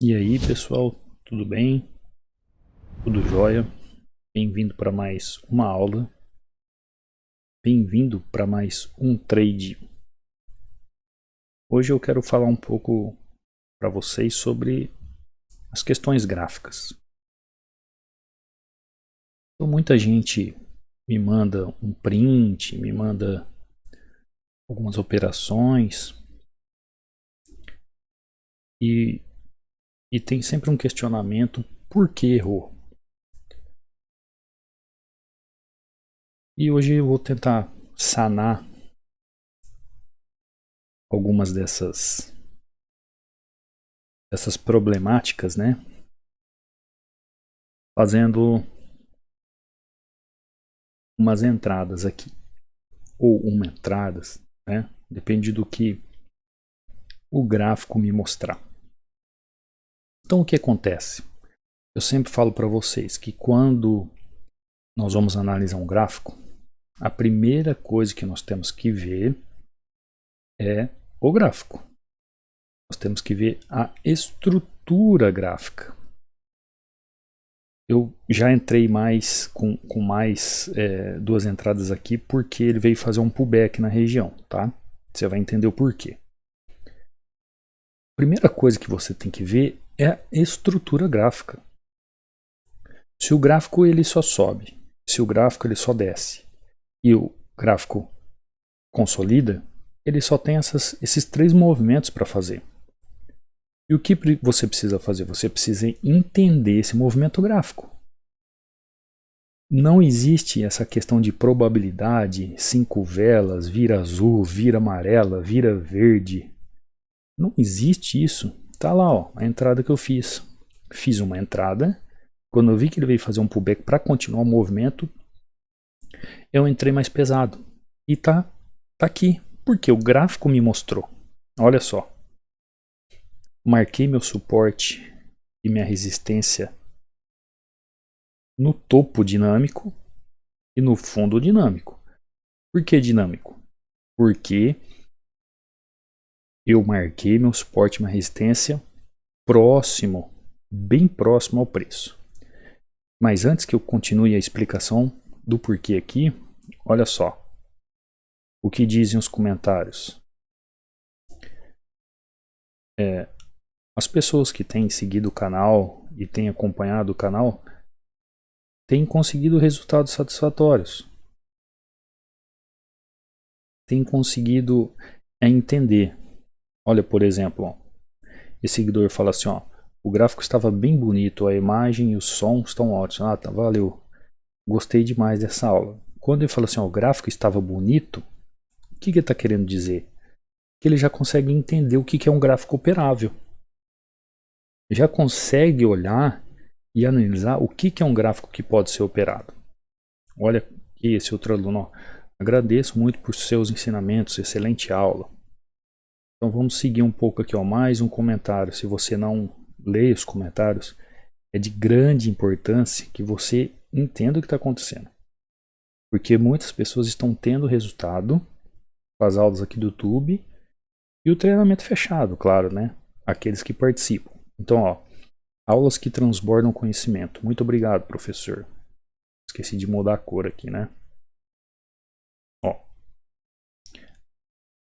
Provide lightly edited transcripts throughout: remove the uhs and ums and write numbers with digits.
E aí, pessoal, tudo bem? Tudo jóia? Bem-vindo para mais uma aula. Bem-vindo para mais um trade. Hoje eu quero falar um pouco para vocês sobre as questões gráficas. Então, muita gente me manda um print, me manda algumas operações e tem sempre um questionamento: por que errou? E hoje eu vou tentar sanar algumas dessas problemáticas, né? Fazendo umas entradas aqui, ou uma entrada, né? Depende do que o gráfico me mostrar. Então o que acontece? Eu sempre falo para vocês que quando nós vamos analisar um gráfico, a primeira coisa que nós temos que ver é o gráfico. Nós temos que ver a estrutura gráfica. Eu já entrei mais com mais duas entradas aqui porque ele veio fazer um pullback na região, tá? Você vai entender o porquê. A primeira coisa que você tem que ver é a estrutura gráfica. Se o gráfico ele só sobe, se o gráfico ele só desce e o gráfico consolida, ele só tem esses três movimentos para fazer. E o que você precisa fazer? Você precisa entender esse movimento gráfico. Não existe essa questão de probabilidade, 5 velas, vira azul, vira amarela, vira verde. Não existe isso. Tá lá, ó, a entrada que eu fiz. Fiz uma entrada. Quando eu vi que ele veio fazer um pullback para continuar o movimento, eu entrei mais pesado. E tá aqui, porque o gráfico me mostrou. Olha só. Marquei meu suporte e minha resistência no topo dinâmico e no fundo dinâmico. Por que dinâmico? Porque eu marquei meu suporte e minha resistência próximo, bem próximo ao preço. Mas antes que eu continue a explicação do porquê aqui, olha só o que dizem os comentários. As pessoas que têm seguido o canal e têm acompanhado o canal têm conseguido resultados satisfatórios. Têm conseguido entender. Olha, por exemplo, ó, esse seguidor fala assim, ó, o gráfico estava bem bonito, a imagem e o som estão ótimos. Ah, tá, valeu. Gostei demais dessa aula. Quando ele fala assim, ó, o gráfico estava bonito, o que ele está querendo dizer? Que ele já consegue entender o que é um gráfico operável. Já consegue olhar e analisar o que é um gráfico que pode ser operado. Olha aqui esse outro aluno, ó, agradeço muito por seus ensinamentos, excelente aula. Então vamos seguir um pouco aqui, ó, mais um comentário. Se você não lê os comentários, é de grande importância que você entenda o que está acontecendo. Porque muitas pessoas estão tendo resultado com as aulas aqui do YouTube e o treinamento fechado, claro, né? Aqueles que participam. Então, ó, aulas que transbordam conhecimento. Muito obrigado, professor. Esqueci de mudar a cor aqui, né? Ó.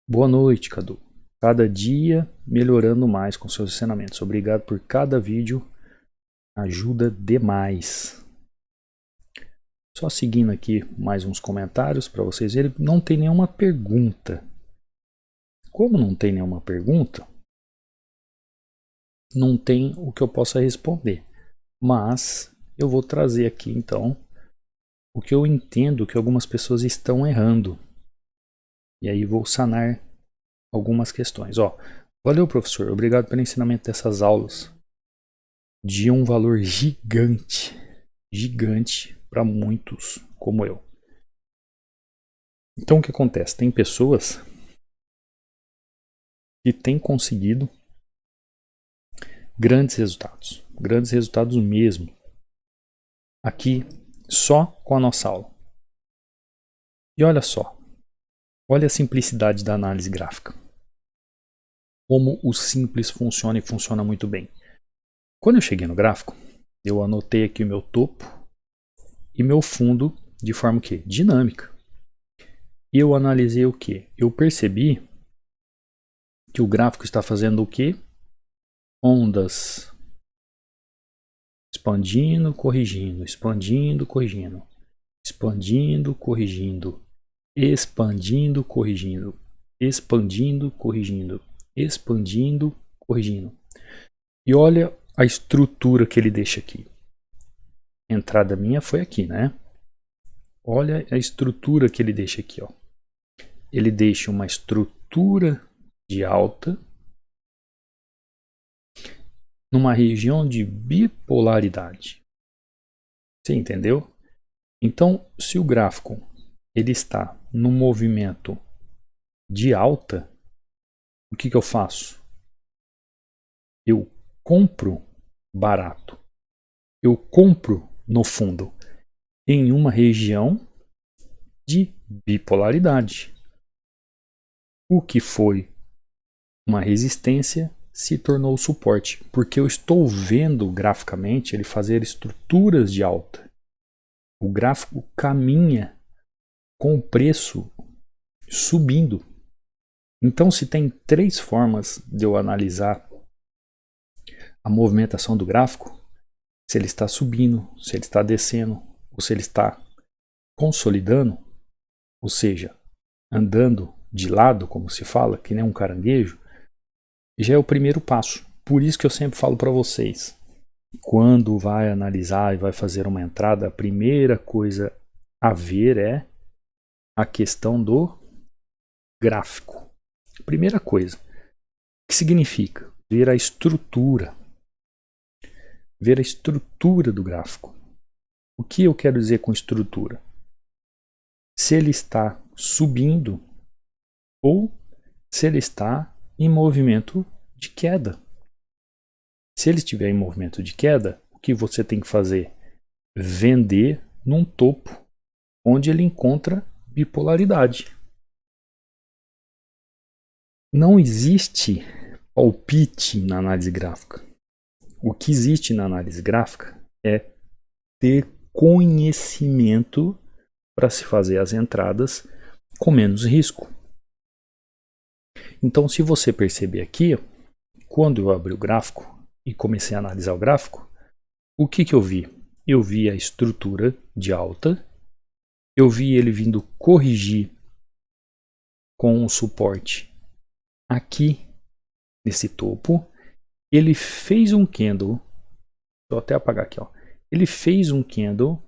Boa noite, Cadu. Cada dia melhorando mais com seus ensinamentos. Obrigado por cada vídeo. Ajuda demais. Só seguindo aqui mais uns comentários para vocês verem. Não tem nenhuma pergunta. Como não tem nenhuma pergunta, não tem o que eu possa responder. Mas eu vou trazer aqui então o que eu entendo que algumas pessoas estão errando. E aí vou sanar algumas questões. Ó, valeu, professor. Obrigado pelo ensinamento dessas aulas. De um valor gigante. Gigante para muitos como eu. Então o que acontece? Tem pessoas que têm conseguido grandes resultados mesmo, aqui só com a nossa aula. E olha só, olha a simplicidade da análise gráfica. Como o simples funciona e funciona muito bem. Quando eu cheguei no gráfico, eu anotei aqui o meu topo e meu fundo de forma o quê? Dinâmica. E eu analisei o que? Eu percebi que o gráfico está fazendo o quê? Ondas expandindo, corrigindo, expandindo, corrigindo, expandindo, corrigindo, expandindo, corrigindo, expandindo, corrigindo, expandindo, corrigindo. E olha a estrutura que ele deixa aqui. A entrada minha foi aqui, né? Olha a estrutura que ele deixa aqui, ó. Ele deixa uma estrutura de alta numa região de bipolaridade. Você entendeu? Então, se o gráfico ele está no movimento de alta, o que eu faço? Eu compro barato. Eu compro no fundo em uma região de bipolaridade. O que foi uma resistência se tornou suporte, porque eu estou vendo graficamente ele fazer estruturas de alta. O gráfico caminha com o preço subindo. Então, se tem três formas de eu analisar a movimentação do gráfico, se ele está subindo, se ele está descendo, ou se ele está consolidando, ou seja, andando de lado, como se fala, que nem um caranguejo, já é o primeiro passo. Por isso que eu sempre falo para vocês, quando vai analisar e vai fazer uma entrada, a primeira coisa a ver é a questão do gráfico. Primeira coisa. O que significa? Ver a estrutura. Ver a estrutura do gráfico. O que eu quero dizer com estrutura? Se ele está subindo ou se ele está em movimento de queda. Se ele estiver em movimento de queda, o que você tem que fazer? Vender num topo onde ele encontra bipolaridade. Não existe palpite na análise gráfica. O que existe na análise gráfica é ter conhecimento para se fazer as entradas com menos risco. Então, se você perceber aqui, quando eu abri o gráfico e comecei a analisar o gráfico, o que eu vi? Eu vi a estrutura de alta, eu vi ele vindo corrigir com o suporte aqui nesse topo. Ele fez um candle, vou até apagar aqui, ó. Ele fez um candle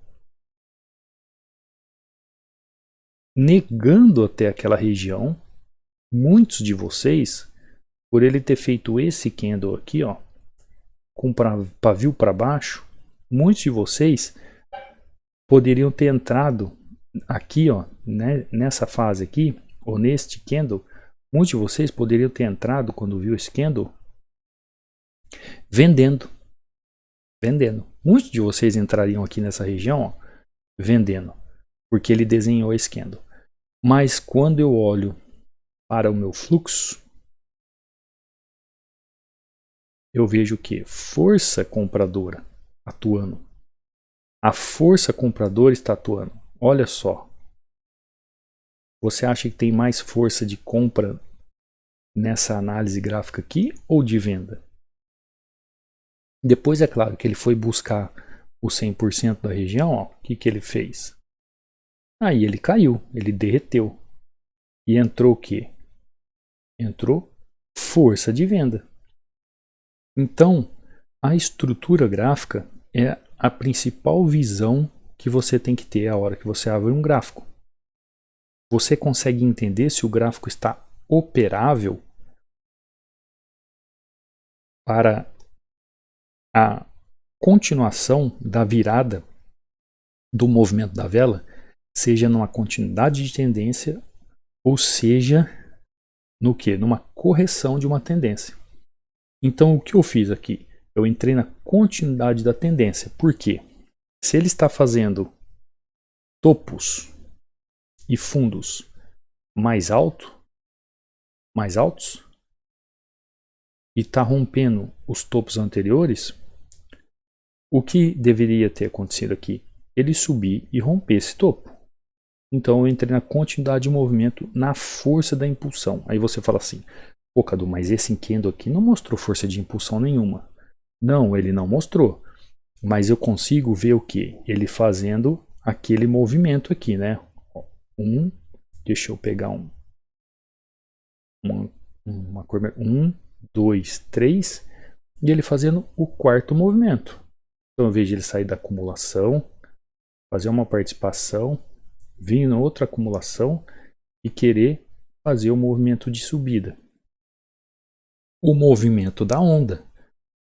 negando até aquela região. Muitos de vocês, por ele ter feito esse candle aqui, ó, com pavio para baixo, muitos de vocês poderiam ter entrado aqui, ó, né, nessa fase aqui, ou neste candle, muitos de vocês poderiam ter entrado quando viu esse candle vendendo. Muitos de vocês entrariam aqui nessa região, ó, vendendo, porque ele desenhou esse candle. Mas quando eu olho para o meu fluxo, eu vejo o que? Força compradora atuando. A força compradora está atuando. Olha só. Você acha que tem mais força de compra nessa análise gráfica aqui ou de venda? Depois é claro que ele foi buscar o 100% da região, ó, o que ele fez? Aí ele caiu, ele derreteu. E entrou o quê? Entrou força de venda. Então, a estrutura gráfica é a principal visão que você tem que ter a hora que você abre um gráfico. Você consegue entender se o gráfico está operável para a continuação da virada do movimento da vela, seja numa continuidade de tendência ou seja no que? Numa correção de uma tendência. Então o que eu fiz aqui? Eu entrei na continuidade da tendência. Por quê? Se ele está fazendo topos e fundos mais altos e está rompendo os topos anteriores, O que deveria ter acontecido aqui? Ele subir e romper esse topo. Então eu entrei na continuidade de movimento, na força da impulsão. Aí você fala assim, pô Cadu, mas esse candle aqui não mostrou força de impulsão nenhuma. Não, ele não mostrou. Mas eu consigo ver o que? Ele fazendo aquele movimento aqui, né? Deixa eu pegar uma cor. 1, 2, 3. E ele fazendo o quarto movimento. Então eu vejo ele sair da acumulação, fazer uma participação, vir na outra acumulação e querer fazer o movimento de subida. O movimento da onda.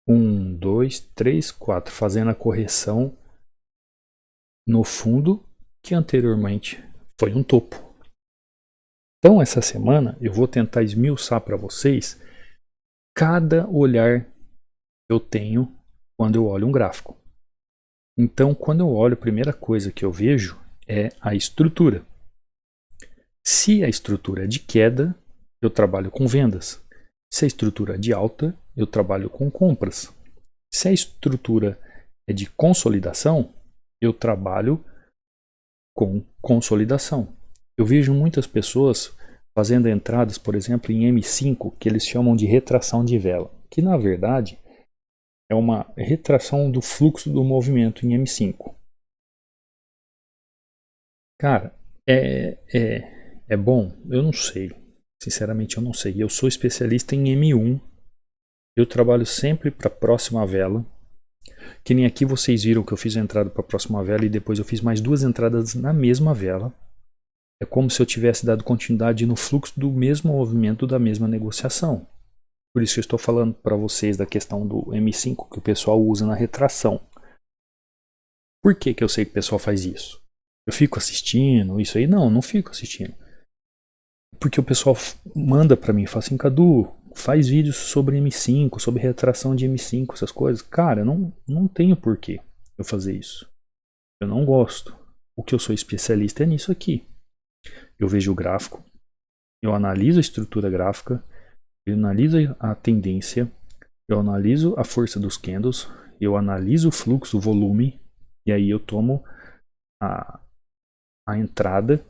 1, 2, 3, 4. Fazendo a correção no fundo que anteriormente foi um topo. Então essa semana eu vou tentar esmiuçar para vocês cada olhar que eu tenho quando eu olho um gráfico. Então quando eu olho, a primeira coisa que eu vejo é a estrutura. Se a estrutura é de queda, eu trabalho com vendas. Se a estrutura é de alta, eu trabalho com compras. Se a estrutura é de consolidação, eu trabalho com consolidação. Eu vejo muitas pessoas fazendo entradas, por exemplo, em M5, que eles chamam de retração de vela, que na verdade é uma retração do fluxo do movimento em M5. Cara, é bom? Eu não sei. Sinceramente, eu não sei. Eu sou especialista em M1. Eu trabalho sempre para a próxima vela. Que nem aqui vocês viram que eu fiz a entrada para a próxima vela e depois eu fiz mais 2 entradas na mesma vela. É como se eu tivesse dado continuidade no fluxo do mesmo movimento da mesma negociação. Por isso que eu estou falando para vocês da questão do M5 que o pessoal usa na retração. Por que eu sei que o pessoal faz isso? Eu fico assistindo isso aí? Não fico assistindo. Porque o pessoal manda para mim e fala assim, Cadu, faz vídeos sobre M5, sobre retração de M5, essas coisas. Cara, eu não tenho porquê eu fazer isso. Eu não gosto. O que eu sou especialista é nisso aqui. Eu vejo o gráfico, eu analiso a estrutura gráfica, eu analiso a tendência, eu analiso a força dos candles, eu analiso o fluxo, o volume, e aí eu tomo a entrada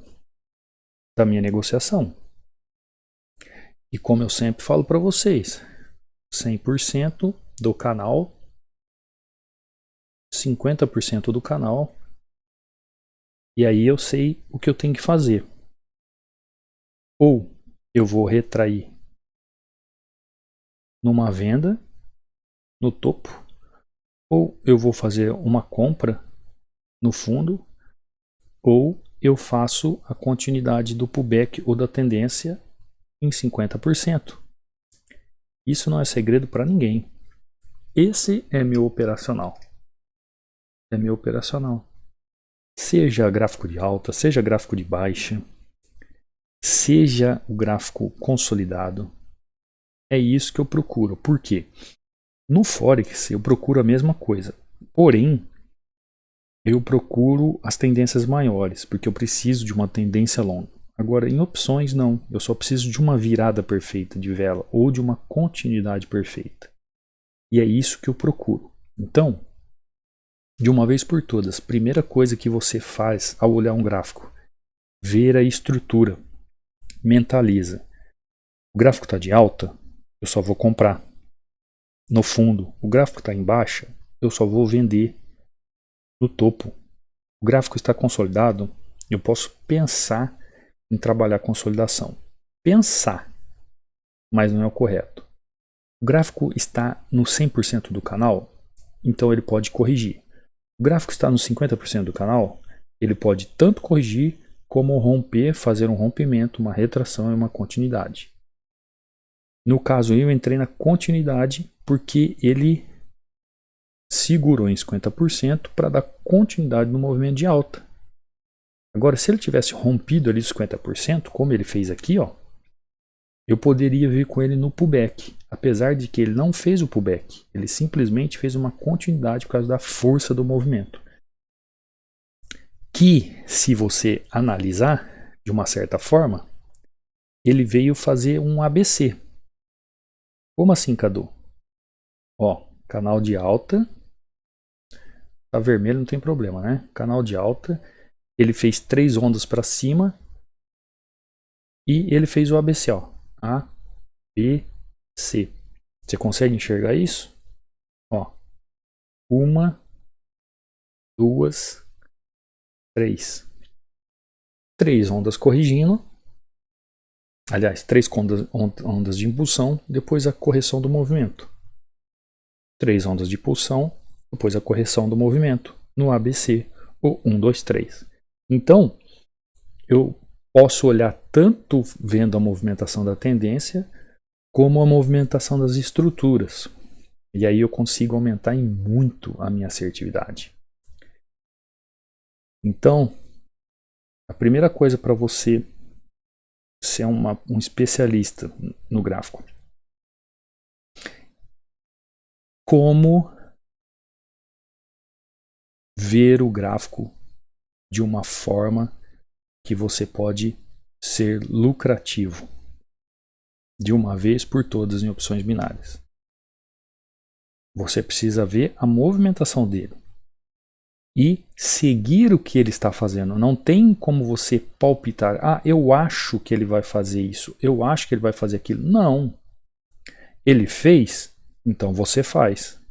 da minha negociação. E como eu sempre falo para vocês, 100% do canal, 50% do canal, e aí eu sei o que eu tenho que fazer. Ou eu vou retrair numa venda no topo, ou eu vou fazer uma compra no fundo, ou eu faço a continuidade do pullback ou da tendência em 50%. Isso não é segredo para ninguém. Esse é meu operacional. É meu operacional. Seja gráfico de alta, seja gráfico de baixa, seja o gráfico consolidado. É isso que eu procuro. Por quê? No Forex eu procuro a mesma coisa. Porém, eu procuro as tendências maiores, porque eu preciso de uma tendência longa. Agora, em opções, não. Eu só preciso de uma virada perfeita de vela ou de uma continuidade perfeita. E é isso que eu procuro. Então, de uma vez por todas, primeira coisa que você faz ao olhar um gráfico, ver a estrutura, mentaliza. O gráfico está de alta, eu só vou comprar. No fundo, o gráfico está em baixa, eu só vou vender. No topo, o gráfico está consolidado, eu posso pensar em trabalhar consolidação. Pensar, mas não é o correto. O gráfico está no 100% do canal, então ele pode corrigir. O gráfico está no 50% do canal, ele pode tanto corrigir como romper, fazer um rompimento, uma retração e uma continuidade. No caso eu entrei na continuidade porque ele segurou em 50% para dar continuidade no movimento de alta. Agora, se ele tivesse rompido ali os 50%, como ele fez aqui, ó, eu poderia vir com ele no pullback. Apesar de que ele não fez o pullback, ele simplesmente fez uma continuidade por causa da força do movimento. Que, se você analisar de uma certa forma, ele veio fazer um ABC. Como assim, Cadu? Ó, canal de alta, Tá vermelho, não tem problema, né? Canal de alta. Ele fez 3 ondas para cima. E ele fez o ABC, ó. A, B, C. Você consegue enxergar isso? Ó. 1, 2, 3. 3 ondas corrigindo. Aliás, 3 ondas de impulsão, depois a correção do movimento. 3 ondas de impulsão, depois a correção do movimento. No ABC, o 1, 2, 3. Então, eu posso olhar tanto vendo a movimentação da tendência, como a movimentação das estruturas. E aí eu consigo aumentar em muito a minha assertividade. Então, a primeira coisa para você ser um especialista no gráfico. Como ver o gráfico de uma forma que você pode ser lucrativo de uma vez por todas em opções binárias. Você precisa ver a movimentação dele e seguir o que ele está fazendo. Não tem como você palpitar. Ah, eu acho que ele vai fazer isso. Eu acho que ele vai fazer aquilo. Não. Ele fez, então você faz.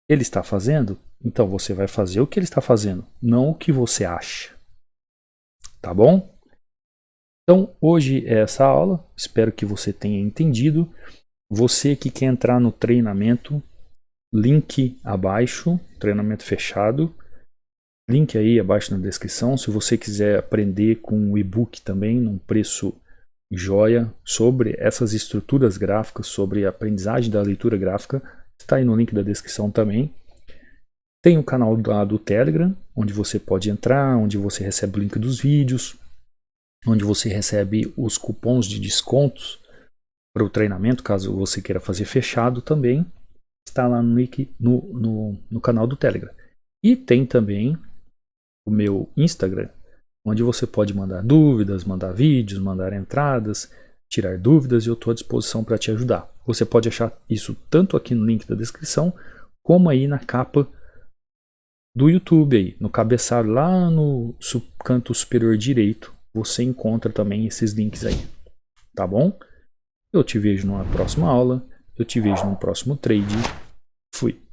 Ele está fazendo, então você vai fazer o que ele está fazendo, não o que você acha. Tá bom? Então, hoje é essa aula. Espero que você tenha entendido. Você que quer entrar no treinamento, link abaixo, treinamento fechado. Link aí abaixo na descrição. Se você quiser aprender com o e-book também, num preço joia, sobre essas estruturas gráficas, sobre a aprendizagem da leitura gráfica, está aí no link da descrição também. Tem o canal do Telegram, onde você pode entrar, onde você recebe o link dos vídeos, onde você recebe os cupons de descontos para o treinamento, caso você queira fazer fechado também. Está lá no link no canal do Telegram. E tem também o meu Instagram, onde você pode mandar dúvidas, mandar vídeos, mandar entradas, tirar dúvidas, e eu estou à disposição para te ajudar. Você pode achar isso tanto aqui no link da descrição, como aí na capa do YouTube, aí, no cabeçalho lá no canto superior direito, você encontra também esses links aí, tá bom? Eu te vejo numa próxima aula, eu te vejo no próximo trade. Fui!